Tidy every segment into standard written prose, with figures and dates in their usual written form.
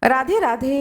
राधे राधे।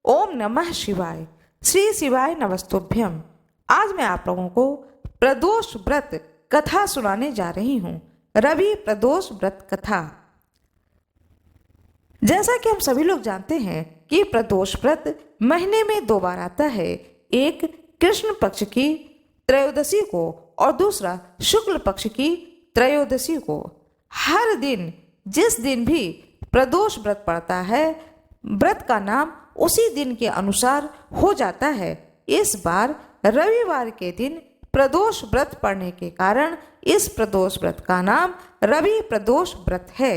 ओम नमः शिवाय। श्री शिवाय नमस्तुभ्यम। आज मैं आप लोगों को प्रदोष व्रत कथा सुनाने जा रही हूँ। रवि प्रदोष व्रत कथा। जैसा कि हम सभी लोग जानते हैं कि प्रदोष व्रत महीने में 2 बार आता है। एक कृष्ण पक्ष की त्रयोदशी को और दूसरा शुक्ल पक्ष की त्रयोदशी को। हर दिन जिस दिन भी प्रदोष व्रत पड़ता है, व्रत का नाम उसी दिन के अनुसार हो जाता है। इस बार रविवार के दिन प्रदोष व्रत पड़ने के कारण इस प्रदोष व्रत का नाम रवि प्रदोष व्रत है।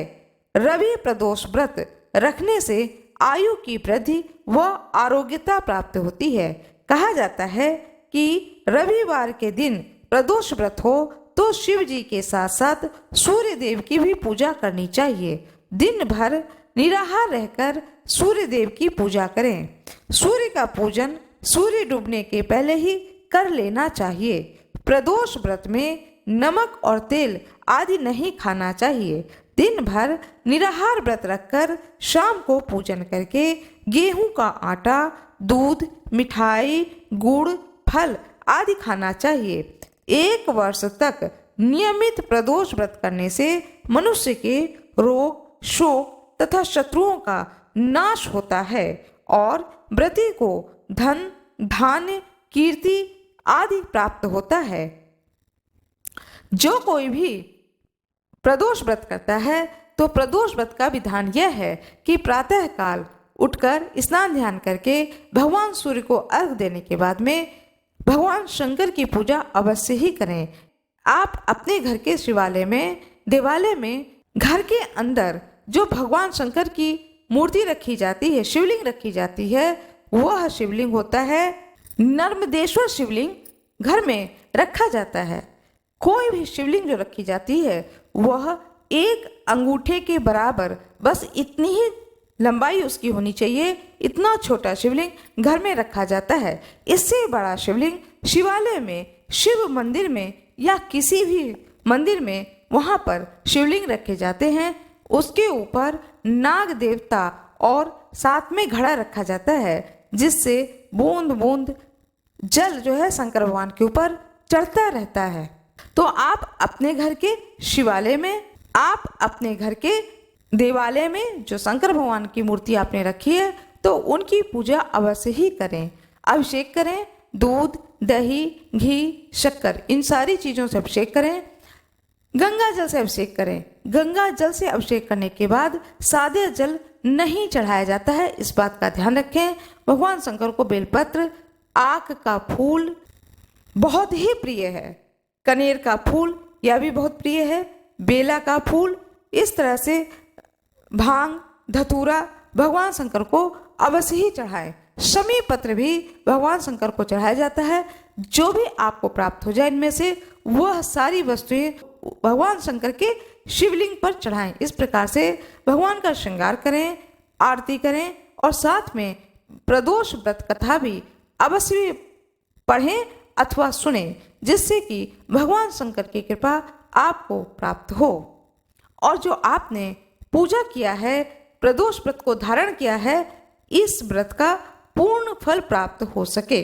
रवि प्रदोष व्रत रखने से आयु की वृद्धि व आरोग्यता प्राप्त होती है। कहा जाता है कि रविवार के दिन प्रदोष व्रत हो तो शिव जी के साथ साथ सूर्य देव की भी पूजा करनी चाहिए। दिन भर निराहार रहकर सूर्य देव की पूजा करें। सूर्य का पूजन सूर्य डूबने के पहले ही कर लेना चाहिए। प्रदोष व्रत में नमक और तेल आदि नहीं खाना चाहिए। दिन भर निराहार व्रत रखकर शाम को पूजन करके गेहूं का आटा, दूध, मिठाई, गुड़, फल आदि खाना चाहिए। 1 वर्ष तक नियमित प्रदोष व्रत करने से मनुष्य के रोग, शोक तथा शत्रुओं का नाश होता है और व्रती को धन, धान्य, कीर्ति आदि प्राप्त होता है। जो कोई भी प्रदोष व्रत करता है तो प्रदोष व्रत का विधान यह है कि प्रातः काल उठकर स्नान ध्यान करके भगवान सूर्य को अर्घ्य देने के बाद में भगवान शंकर की पूजा अवश्य ही करें। आप अपने घर के शिवालय में, देवालय में, घर के अंदर जो भगवान शंकर की मूर्ति रखी जाती है, शिवलिंग रखी जाती है, वह शिवलिंग होता है नर्मदेश्वर शिवलिंग घर में रखा जाता है। कोई भी शिवलिंग जो रखी जाती है वह 1 अंगूठे के बराबर, बस इतनी ही लंबाई उसकी होनी चाहिए। इतना छोटा शिवलिंग घर में रखा जाता है। इससे बड़ा शिवलिंग शिवालय में, शिव मंदिर में या किसी भी मंदिर में वहाँ पर शिवलिंग रखे जाते हैं। उसके ऊपर नाग देवता और साथ में घड़ा रखा जाता है, जिससे बूंद बूंद जल जो है शंकर भगवान के ऊपर चढ़ता रहता है। तो आप अपने घर के शिवालय में, आप अपने घर के देवालय में जो शंकर भगवान की मूर्ति आपने रखी है तो उनकी पूजा अवश्य ही करें। अभिषेक करें। दूध, दही, घी, शक्कर, इन सारी चीज़ों से अभिषेक करें। गंगा जल से अभिषेक करें। गंगा जल से अभिषेक करने के बाद सादे जल नहीं चढ़ाया जाता है, इस बात का ध्यान रखें। भगवान शंकर को बेलपत्र, आक का फूल बहुत ही प्रिय है। कनेर का फूल यह भी बहुत प्रिय है। बेला का फूल, इस तरह से भांग, धतूरा भगवान शंकर को अवश्य ही चढ़ाएं। शमी पत्र भी भगवान शंकर को चढ़ाया जाता है। जो भी आपको प्राप्त हो जाए इनमें से वह सारी वस्तुएं भगवान शंकर के शिवलिंग पर चढ़ाएं। इस प्रकार से भगवान का श्रृंगार करें, आरती करें और साथ में प्रदोष व्रत कथा भी अवश्य पढ़ें अथवा सुने, जिससे कि भगवान शंकर की कृपा आपको प्राप्त हो और जो आपने पूजा किया है, प्रदोष व्रत को धारण किया है, इस व्रत का पूर्ण फल प्राप्त हो सके।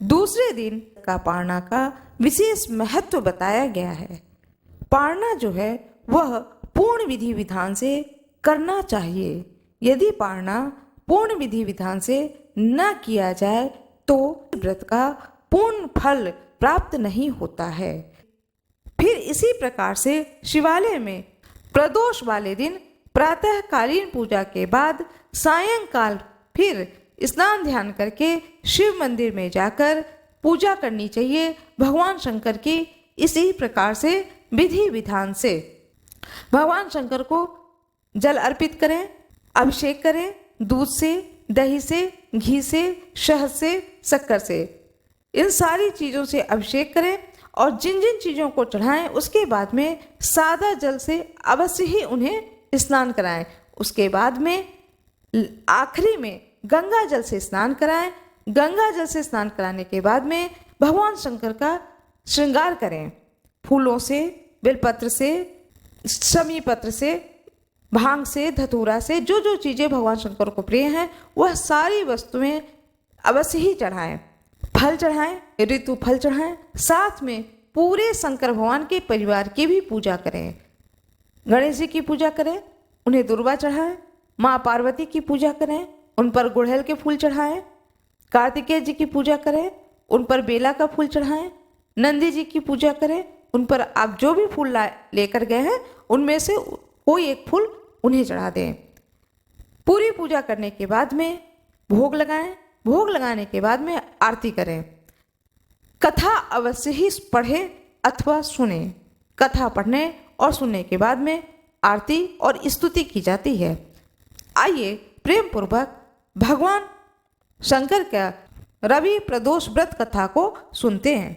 दूसरे दिन का पारना का विशेष महत्व बताया गया है। पारना जो है वह पूर्ण विधि विधान से करना चाहिए। यदि पारना पूर्ण विधि विधान से न किया जाए तो व्रत का पूर्ण फल प्राप्त नहीं होता है। फिर इसी प्रकार से शिवालय में प्रदोष वाले दिन प्रातःकालीन पूजा के बाद सायंकाल फिर स्नान ध्यान करके शिव मंदिर में जाकर पूजा करनी चाहिए भगवान शंकर की। इसी प्रकार से विधि विधान से भगवान शंकर को जल अर्पित करें, अभिषेक करें, दूध से, दही से, घी से, शहद से, शक्कर से, इन सारी चीज़ों से अभिषेक करें और जिन जिन चीज़ों को चढ़ाएं उसके बाद में सादा जल से अवश्य ही उन्हें स्नान कराएं। उसके बाद में आखिरी में गंगा जल से स्नान कराएं। गंगा जल से स्नान कराने के बाद में भगवान शंकर का श्रृंगार करें। फूलों से, बेलपत्र से, शमी पत्र से भांग से, धतूरा से, जो जो चीजें भगवान शंकर को प्रिय हैं वह सारी वस्तुएं अवश्य ही चढ़ाएं। फल चढ़ाएं, ऋतु फल चढ़ाएं, साथ में पूरे शंकर भगवान के परिवार की भी पूजा करें। गणेश जी की पूजा करें, उन्हें दुर्वा चढ़ाएं। माँ पार्वती की पूजा करें, उन पर गुड़हल के फूल चढ़ाएं। कार्तिकेय जी की पूजा करें, उन पर बेला का फूल चढ़ाएं। नंदी जी की पूजा करें, उन पर आप जो भी फूल लेकर गए हैं उनमें से कोई एक फूल उन्हें चढ़ा दें। पूरी पूजा करने के बाद में भोग लगाएं। भोग लगाने के बाद में आरती करें। कथा अवश्य ही पढ़ें अथवा सुने। कथा पढ़ने और सुनने के बाद में आरती और स्तुति की जाती है। आइए प्रेम पूर्वक भगवान शंकर का रवि प्रदोष व्रत कथा को सुनते हैं।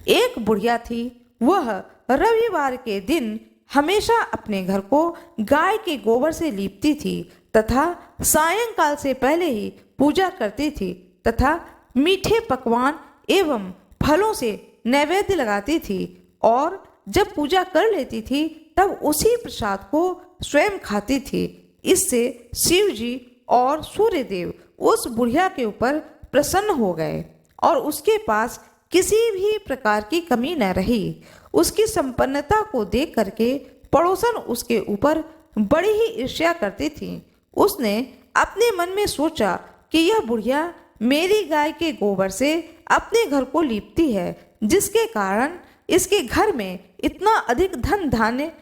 एक बुढ़िया थी, वह रविवार के दिन हमेशा अपने घर को गाय के गोबर से लीपती थी तथा सायंकाल से पहले ही पूजा करती थी तथा मीठे पकवान एवं फलों से नैवेद्य लगाती थी और जब पूजा कर लेती थी तब उसी प्रसाद को स्वयं खाती थी। इससे शिव जी और सूर्य देव उस बुढ़िया के ऊपर प्रसन्न हो गए और उसके पास किसी भी प्रकार की कमी न रही। उसकी संपन्नता को देख करके पड़ोसन उसके ऊपर बड़ी ही ईर्ष्या करती थी। उसने अपने मन में सोचा कि यह बुढ़िया मेरी गाय के गोबर से अपने घर को लीपती है, जिसके कारण इसके घर में इतना अधिक धन धान्य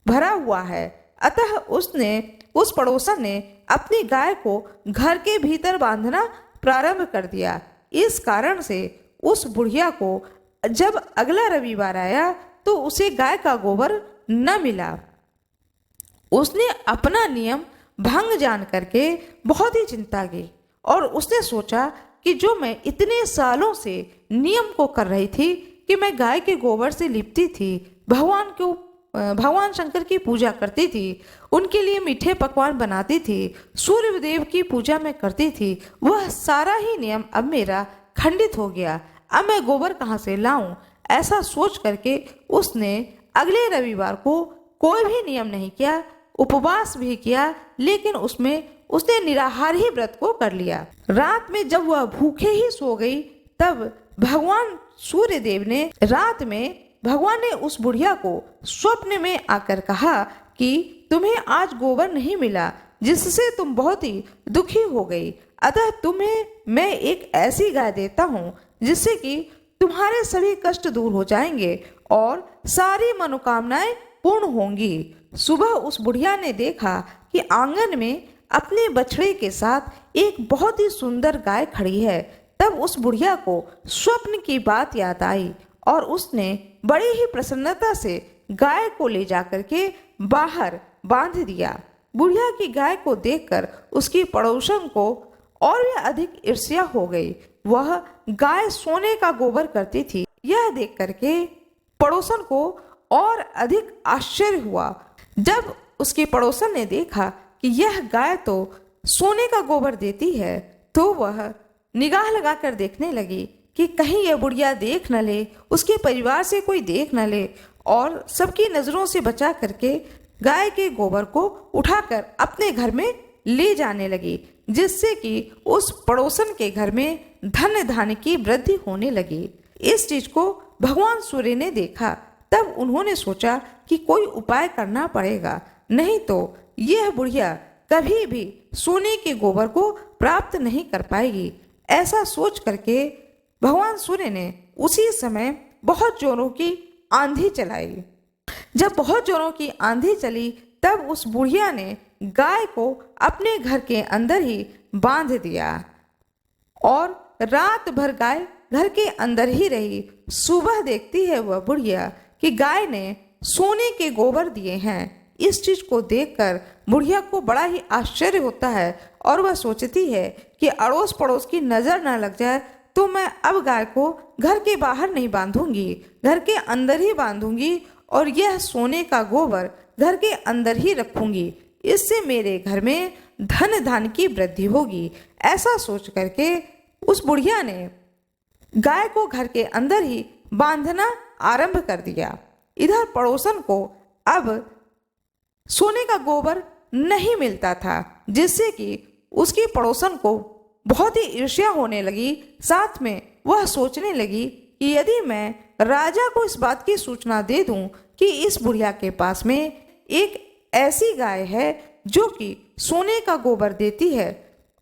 भरा हुआ है। अतः उस पड़ोसन ने अपनी गाय को घर के भीतर बांधना प्रारंभ कर दिया। इस कारण से उस बुढ़िया को जब अगला रविवार आया तो उसे गाय का गोबर न मिला। उसने अपना नियम भंग जान करके बहुत ही चिंता की और उसने सोचा कि जो मैं इतने सालों से नियम को कर रही थी कि मैं गाय के गोबर से लिपती थी, भगवान शंकर की पूजा करती थी, उनके लिए मीठे पकवान बनाती थी, सूर्य देव की पूजा में करती थी, वह सारा ही नियम अब मेरा खंडित हो गया। अब मैं गोबर कहाँ से लाऊं? ऐसा सोच करके उसने अगले रविवार को कोई भी नियम नहीं किया, उपवास भी किया, लेकिन उसमें उसने निराहार ही व्रत को कर लिया। रात में जब वह भूखे ही सो गई तब भगवान सूर्य देव ने भगवान ने उस बुढ़िया को स्वप्न में आकर कहा कि तुम्हें आज गोबर नहीं मिला, जिससे तुम बहुत ही दुखी हो गई। अतः तुम्हें मैं एक ऐसी गाय देता हूँ जिससे कि तुम्हारे सभी कष्ट दूर हो जाएंगे और सारी मनोकामनाएं पूर्ण होंगी। सुबह उस बुढ़िया ने देखा कि आंगन में अपने बछड़े के साथ एक बहुत ही सुंदर गाय खड़ी है। तब उस बुढ़िया को स्वप्न की बात याद आई और उसने बड़ी ही प्रसन्नता से गाय को ले जाकर के बाहर बांध दिया। बुढ़िया की गाय को देखकर उसकी पड़ोसन को और भी अधिक ईर्ष्या हो गई। वह गाय सोने का गोबर करती थी। यह देख करके पड़ोसन को और अधिक आश्चर्य हुआ। जब उसके पड़ोसन ने देखा कि यह गाय तो सोने का गोबर देती है, तो वह निगाह लगाकर देखने लगी कि कहीं यह बुढ़िया देख न ले, उसके परिवार से कोई देख न ले, और सबकी नजरों से बचा करके गाय के गोबर को उठाकर अपने घर में ले जाने लगी, जिससे कि उस पड़ोसन के घर में धन धान्य की वृद्धि होने लगी। इस चीज को भगवान सूर्य ने देखा। तब उन्होंने सोचा कि कोई उपाय करना पड़ेगा, नहीं तो यह बुढ़िया कभी भी सोने के गोबर को प्राप्त नहीं कर पाएगी। ऐसा सोच करके भगवान सूर्य ने उसी समय बहुत जोरों की आंधी चलाई। जब बहुत जोरों की आंधी चली तब उस बुढ़िया ने गाय को अपने घर के अंदर ही बांध दिया और रात भर गाय घर के अंदर ही रही। सुबह देखती है वह बुढ़िया कि गाय ने सोने के गोबर दिए हैं। इस चीज को देखकर बुढ़िया को बड़ा ही आश्चर्य होता है और वह सोचती है कि अड़ोस पड़ोस की नजर न लग जाए तो मैं अब गाय को घर के बाहर नहीं बांधूंगी, घर के अंदर ही बांधूंगी और यह सोने का गोबर घर के अंदर ही रखूंगी। इससे मेरे घर में धन धान्य की वृद्धि होगी। ऐसा सोच करके उस बुढ़िया ने गाय को घर के अंदर ही बांधना आरंभ कर दिया। इधर पड़ोसन को अब सोने का गोबर नहीं मिलता था, जिससे कि उसकी पड़ोसन को बहुत ही ईर्ष्या होने लगी। साथ में वह सोचने लगी कि यदि मैं राजा को इस बात की सूचना दे दूं कि इस बुढ़िया के पास में एक ऐसी गाय है जो कि सोने का गोबर देती है,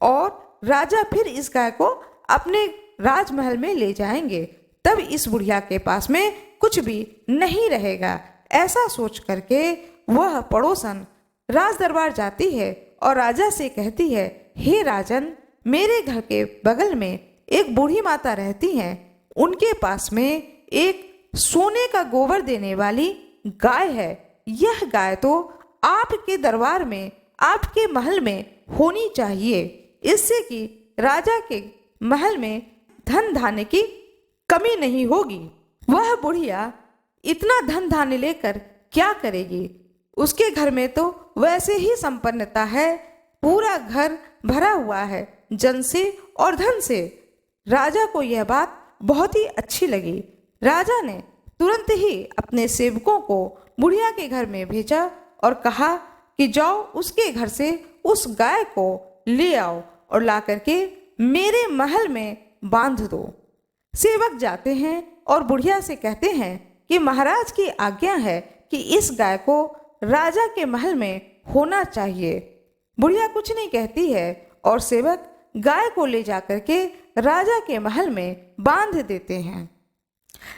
और राजा फिर इस गाय को अपने राजमहल में ले जाएंगे, तब इस बुढ़िया के पास में कुछ भी नहीं रहेगा। ऐसा सोच करके वह पड़ोसन राज दरबार जाती है और राजा से कहती है, हे राजन, मेरे घर के बगल में एक बूढ़ी माता रहती हैं, उनके पास में एक सोने का गोबर देने वाली गाय है। यह गाय तो आपके दरबार में, आपके महल में होनी चाहिए, इससे कि राजा के महल में धन धान्य की कमी नहीं होगी। वह बुढ़िया इतना धन धान्य लेकर क्या करेगी? उसके घर में तो वैसे ही संपन्नता है, पूरा घर भरा हुआ है जन से और धन से। राजा को यह बात बहुत ही अच्छी लगी। राजा ने तुरंत ही अपने सेवकों को बुढ़िया के घर में भेजा और कहा कि जाओ उसके घर से उस गाय को ले आओ और ला करके मेरे महल में बांध दो। सेवक जाते हैं और बुढ़िया से कहते हैं कि महाराज की आज्ञा है कि इस गाय को राजा के महल में होना चाहिए। बुढ़िया कुछ नहीं कहती है और सेवक गाय को ले जाकर के राजा के महल में बांध देते हैं।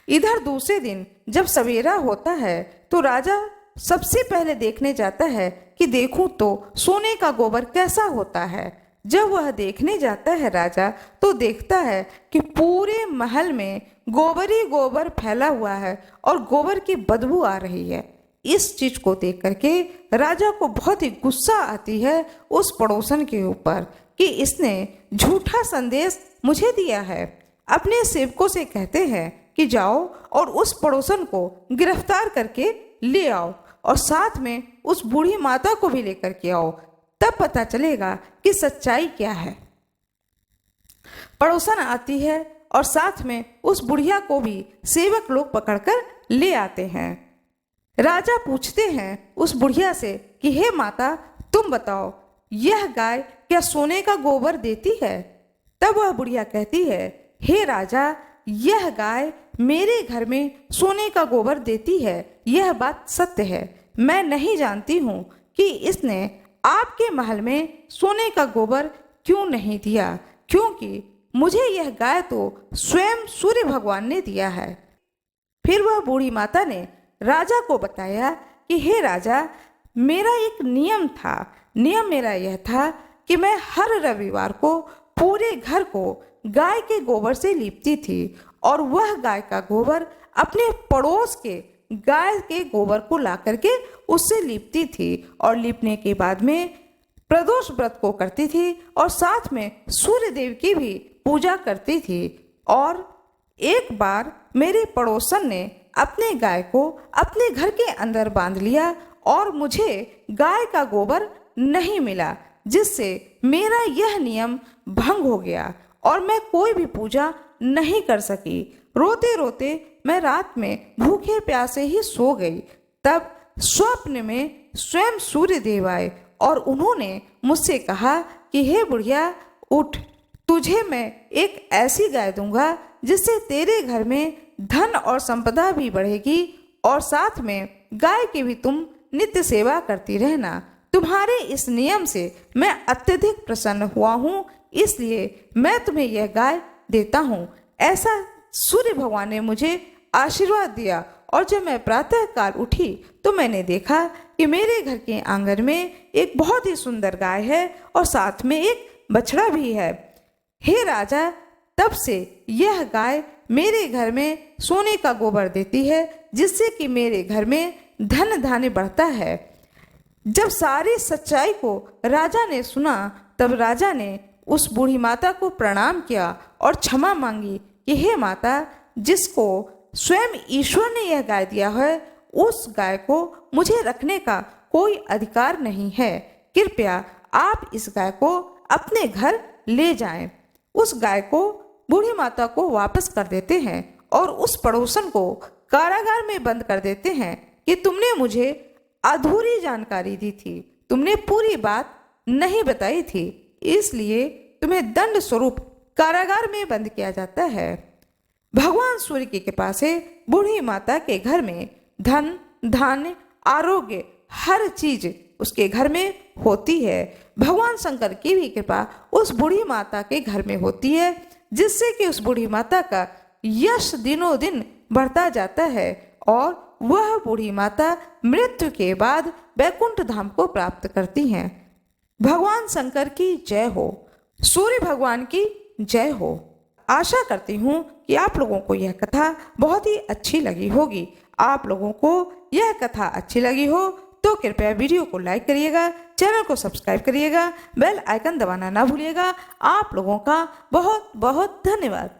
इधर दूसरे दिन जब सवेरा होता है तो राजा सबसे पहले देखने जाता है कि देखूं तो सोने का गोबर कैसा होता है। जब वह देखने जाता है राजा, तो देखता है कि पूरे महल में गोबर ही गोबर फैला हुआ है और गोबर की बदबू आ रही है। इस चीज को देख करके राजा को बहुत ही गुस्सा आती है उस पड़ोसन के ऊपर कि इसने झूठा संदेश मुझे दिया है। अपने सेवकों से कहते हैं कि जाओ और उस पड़ोसन को गिरफ्तार करके ले आओ और साथ में उस बूढ़ी माता को भी लेकर के आओ, तब पता चलेगा कि सच्चाई क्या है। पड़ोसन आती है और साथ में उस बुढ़िया को भी सेवक लोग पकड़कर ले आते हैं। राजा पूछते हैं उस बुढ़िया से कि हे माता, तुम बताओ यह गाय क्या सोने का गोबर देती है? तब वह बुढ़िया कहती है, हे राजा, यह गाय मेरे घर में सोने का गोबर देती है, यह बात सत्य है। मैं नहीं जानती हूँ कि इसने आपके महल में सोने का गोबर क्यों नहीं दिया, क्योंकि मुझे यह गाय तो स्वयं सूर्य भगवान ने दिया है। फिर वह बूढ़ी माता ने राजा को बताया कि हे राजा, मेरा एक नियम था। नियम मेरा यह था कि मैं हर रविवार को पूरे घर को गाय के गोबर से लीपती थी और वह गाय का गोबर अपने पड़ोस के गाय के गोबर को ला करके उससे लीपती थी और लीपने के बाद में प्रदोष व्रत को करती थी और साथ में सूर्य देव की भी पूजा करती थी। और एक बार मेरे पड़ोसन ने अपने गाय को अपने घर के अंदर बांध लिया और मुझे गाय का गोबर नहीं मिला, जिससे मेरा यह नियम भंग हो गया और मैं कोई भी पूजा नहीं कर सकी। रोते रोते मैं रात में भूखे प्यासे ही सो गई। तब स्वप्न में स्वयं सूर्य देव आए और उन्होंने मुझसे कहा कि हे बुढ़िया, उठ, तुझे मैं एक ऐसी गाय दूंगा जिससे तेरे घर में धन और संपदा भी बढ़ेगी और साथ में गाय की भी तुम नित्य सेवा करती रहना। तुम्हारे इस नियम से मैं अत्यधिक प्रसन्न हुआ हूँ, इसलिए मैं तुम्हें यह गाय देता हूँ। ऐसा सूर्य भगवान ने मुझे आशीर्वाद दिया और जब मैं प्रातः काल उठी तो मैंने देखा कि मेरे घर के आंगन में एक बहुत ही सुंदर गाय है और साथ में एक बछड़ा भी है। हे राजा, तब से यह गाय मेरे घर में सोने का गोबर देती है, जिससे कि मेरे घर में धन धान्य बढ़ता है। जब सारी सच्चाई को राजा ने सुना, तब राजा ने उस बूढ़ी माता को प्रणाम किया और क्षमा मांगी कि हे माता, जिसको स्वयं ईश्वर ने यह गाय दिया है, उस गाय को मुझे रखने का कोई अधिकार नहीं है। कृपया आप इस गाय को अपने घर ले जाएं। उस गाय को बूढ़ी माता को वापस कर देते हैं और उस पड़ोसन को कारागार में बंद कर देते हैं कि तुमने मुझे अधूरी जानकारी दी थी, तुमने पूरी बात नहीं बताई थी, इसलिए तुम्हें दंड स्वरूप कारागार में बंद किया जाता है। भगवान सूर्य की कृपा से बूढ़ी माता के घर में धन, धान्य, आरोग्य, हर चीज उसके घर में होती है। भगवान शंकर की भी कृपा उस बूढ़ी माता के घर में होती है, जिससे कि उस बूढ़ी माता का यश दिनों दिन बढ़ता जाता है और वह बूढ़ी माता मृत्यु के बाद वैकुंठ धाम को प्राप्त करती हैं। भगवान शंकर की जय हो, सूर्य भगवान की जय हो। आशा करती हूँ कि आप लोगों को यह कथा बहुत ही अच्छी लगी होगी। आप लोगों को यह कथा अच्छी लगी हो तो कृपया वीडियो को लाइक करिएगा, चैनल को सब्सक्राइब करिएगा, बेल आइकन दबाना ना भूलिएगा। आप लोगों का बहुत बहुत धन्यवाद।